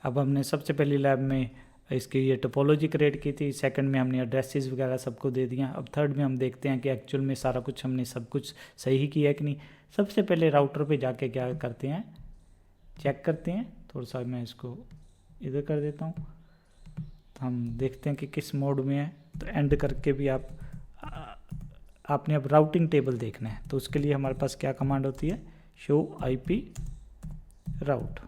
अब हमने सबसे पहली लैब में इसकी ये टोपोलॉजी क्रिएट की थी, सेकंड में हमने एड्रेसेस वगैरह सबको दे दिया। अब थर्ड में हम देखते हैं कि एक्चुअल में सारा कुछ हमने सब कुछ सही किया है कि नहीं। सबसे पहले राउटर पे जाके क्या करते हैं, चेक करते हैं। थोड़ा सा मैं इसको इधर कर देता हूँ, तो हम देखते हैं कि किस मोड में है। तो एंड करके भी आपने अब राउटिंग टेबल देखना है, तो उसके लिए हमारे पास क्या कमांड होती है, शो IP राउट।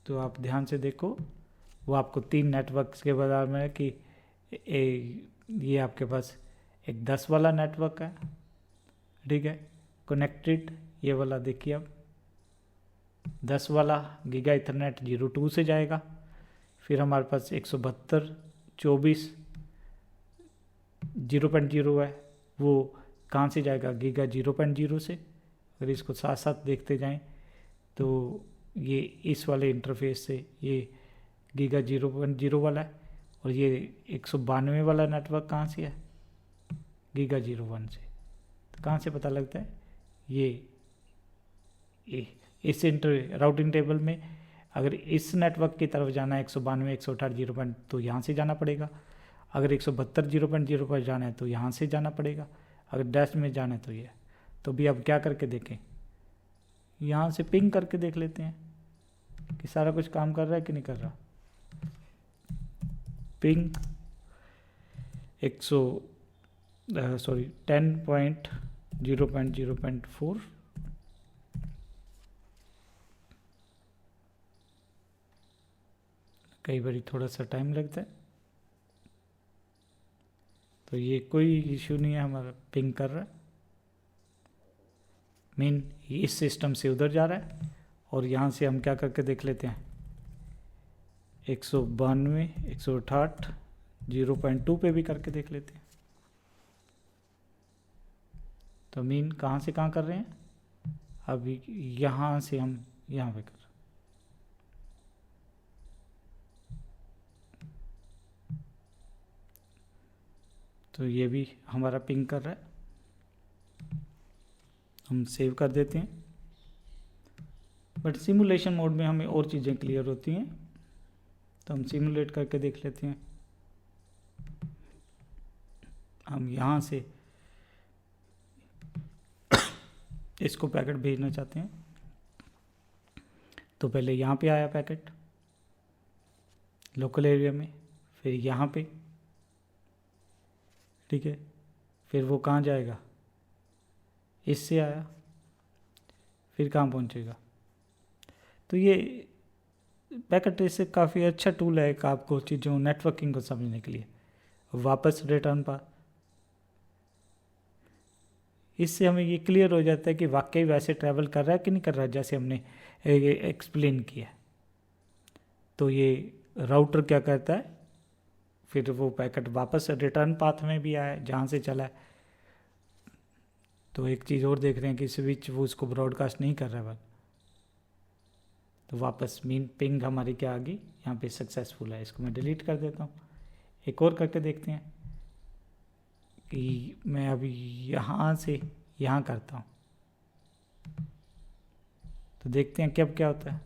तो आप ध्यान से देखो, वो आपको 3 नेटवर्क्स के बारे में कि ये आपके पास एक 10 वाला नेटवर्क है, ठीक है, कनेक्टेड। ये वाला देखिए, अब 10 वाला गीगा इथरनेट 02 से जाएगा। फिर हमारे पास 172.24.0.0 है, वो कहाँ से जाएगा, गीगा 0.0 से। अगर इसको साथ साथ देखते जाएं तो ये इस वाले इंटरफेस से ये गीगा 0.0 वाला है, और ये 192 वाला नेटवर्क कहाँ से है, गीगा 01 से। तो कहाँ से पता लगता है, ये इस राउटिंग टेबल में अगर इस नेटवर्क की तरफ जाना है 192 168 0. तो यहाँ से जाना पड़ेगा। अगर 172 0.0 पर जाना है तो यहाँ से जाना पड़ेगा। अगर डैश में जाना है तो ये। तो भी अब क्या करके देखें, यहाँ से पिंग करके देख लेते हैं कि सारा कुछ काम कर रहा है कि नहीं कर रहा। पिंग 10.0.0.4, कई बार थोड़ा सा टाइम लगता है। तो ये कोई इश्यू नहीं है, हमारा पिंग कर रहा है, मीन इस सिस्टम से उधर जा रहा है। और यहाँ से हम क्या करके देख लेते हैं, 192 168 0.2 पे भी करके देख लेते हैं। तो मीन कहाँ से कहाँ कर रहे हैं, अभी यहाँ से हम यहाँ पे कर रहे हैं। तो ये भी हमारा पिंग कर रहा है। हम सेव कर देते हैं। बट सिमुलेशन मोड में हमें और चीज़ें क्लियर होती हैं, तो हम सिमुलेट करके देख लेते हैं। हम यहाँ से इसको पैकेट भेजना चाहते हैं, तो पहले यहाँ पे आया पैकेट लोकल एरिया में, फिर यहाँ पे, ठीक है, फिर वो कहाँ जाएगा, इससे आया, फिर कहाँ पहुँचेगा। तो ये पैकेट ट्रेस काफ़ी अच्छा टूल है एक आपको चीज़ों नेटवर्किंग को समझने के लिए। वापस रिटर्न पर इससे हमें ये क्लियर हो जाता है कि वाकई वैसे ट्रैवल कर रहा है कि नहीं कर रहा है, जैसे हमने एक्सप्लेन किया। तो ये राउटर क्या करता है, फिर वो पैकेट वापस रिटर्न पाथ में भी आया जहाँ से चला है। तो एक चीज़ और देख रहे हैं कि स्विच वो उसको ब्रॉडकास्ट नहीं कर रहा है, तो वापस मीन पिंग हमारी क्या आ गई, यहाँ पे सक्सेसफुल है। इसको मैं डिलीट कर देता हूँ। एक और करके देखते हैं कि मैं अभी यहाँ से यहाँ करता हूँ, तो देखते हैं कि अब क्या होता है।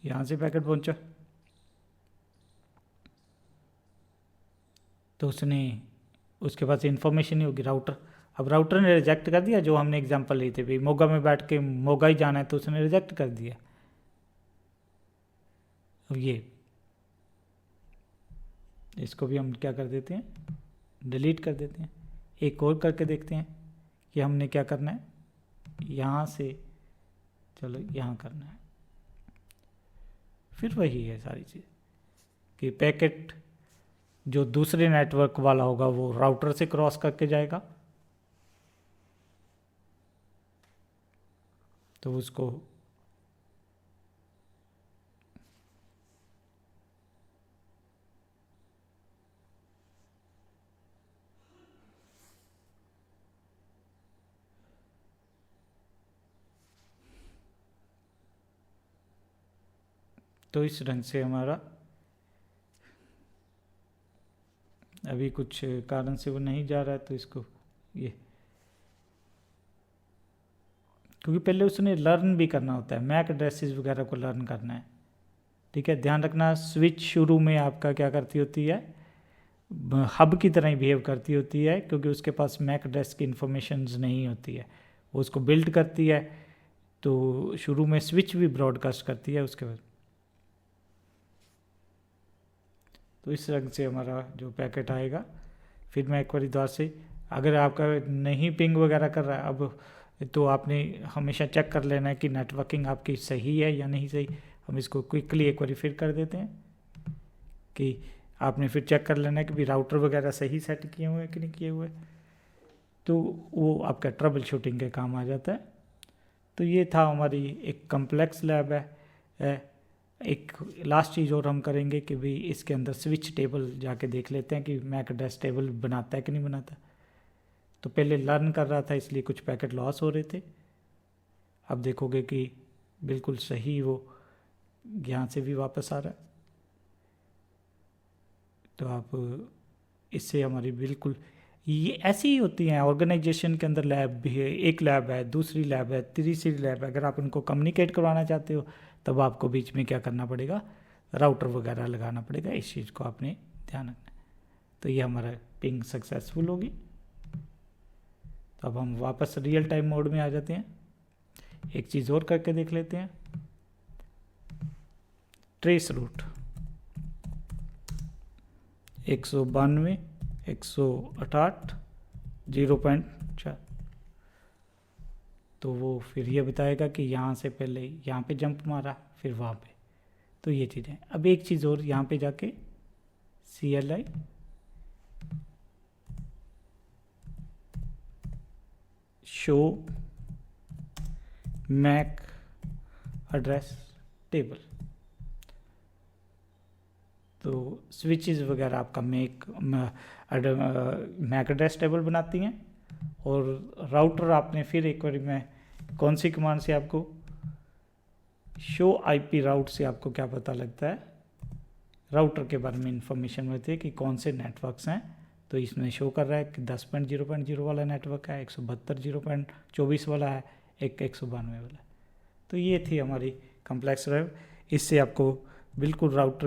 यहाँ से पैकेट पहुँचा, तो उसके पास इन्फॉर्मेशन नहीं होगी राउटर। अब राउटर ने रिजेक्ट कर दिया, जो हमने एग्जांपल ली थी भाई मोगा में बैठ के मोगा ही जाना है, तो उसने रिजेक्ट कर दिया। अब ये इसको भी हम क्या कर देते हैं, डिलीट कर देते हैं। एक और करके देखते हैं कि हमने क्या करना है, यहाँ से चलो यहाँ करना है। फिर वही है सारी चीज़ कि पैकेट जो दूसरे नेटवर्क वाला होगा वो राउटर से क्रॉस करके जाएगा, तो उसको तो इस ढंग से हमारा अभी कुछ कारण से वो नहीं जा रहा है, तो इसको ये क्योंकि पहले उसने लर्न भी करना होता है, मैक एड्रेसेस वगैरह को लर्न करना है। ठीक है, ध्यान रखना स्विच शुरू में आपका क्या करती होती है, हब की तरह ही बिहेव करती होती है, क्योंकि उसके पास मैक एड्रेस की इन्फॉर्मेशन नहीं होती है, वो उसको बिल्ड करती है। तो शुरू में स्विच भी ब्रॉडकास्ट करती है उसके बाद। तो इस रंग से हमारा जो पैकेट आएगा, फिर मैं एक बार दोबारा से, अगर आपका नहीं पिंग वगैरह कर रहा है अब, तो आपने हमेशा चेक कर लेना है कि नेटवर्किंग आपकी सही है या नहीं सही। हम इसको क्विकली एक बार फिर कर देते हैं कि आपने फिर चेक कर लेना है कि भी राउटर वगैरह सही सेट किए हुए हैं कि नहीं किए हुए, तो वो आपका ट्रबल शूटिंग के काम आ जाता है। तो ये था हमारी एक कम्प्लेक्स लैब है। एक लास्ट चीज़ और हम करेंगे कि भाई इसके अंदर स्विच टेबल जाके देख लेते हैं कि मैक एड्रेस टेबल बनाता है कि नहीं बनाता। तो पहले लर्न कर रहा था इसलिए कुछ पैकेट लॉस हो रहे थे, अब देखोगे कि बिल्कुल सही वो यहाँ से भी वापस आ रहा है। तो आप इससे हमारी बिल्कुल ये ऐसी ही होती हैं ऑर्गेनाइजेशन के अंदर। लैब भी है, एक लैब है, दूसरी लैब है, तीसरी लैब है। अगर आप उनको कम्युनिकेट करवाना चाहते हो तब आपको बीच में क्या करना पड़ेगा, राउटर वगैरह लगाना पड़ेगा। इस चीज़ को आपने ध्यान रखना। तो ये हमारा पिंग सक्सेसफुल होगी। तो अब हम वापस रियल टाइम मोड में आ जाते हैं। एक चीज़ और करके देख लेते हैं, ट्रेस रूट 192 168 0.4। तो वो फिर ये बताएगा कि यहाँ से पहले यहाँ पे जंप मारा फिर वहाँ पे। तो ये चीज़ें। अब एक चीज़ और, यहाँ पे जाके CLI show MAC address table, तो स्विचेस वगैरह आपका मैक एड्रेस टेबल बनाती हैं। और राउटर आपने फिर एक बार, मैं कौन सी कमांड से आपको शो IP राउट से आपको क्या पता लगता है, राउटर के बारे में इंफॉर्मेशन मिलती है कि कौन से नेटवर्क्स हैं। तो इसमें शो कर रहा है कि 10.0.0 वाला नेटवर्क है, 172.0.24 वाला है, एक 192 वाला है। तो ये थी हमारी कम्प्लेक्स वेब। इससे आपको बिल्कुल राउटर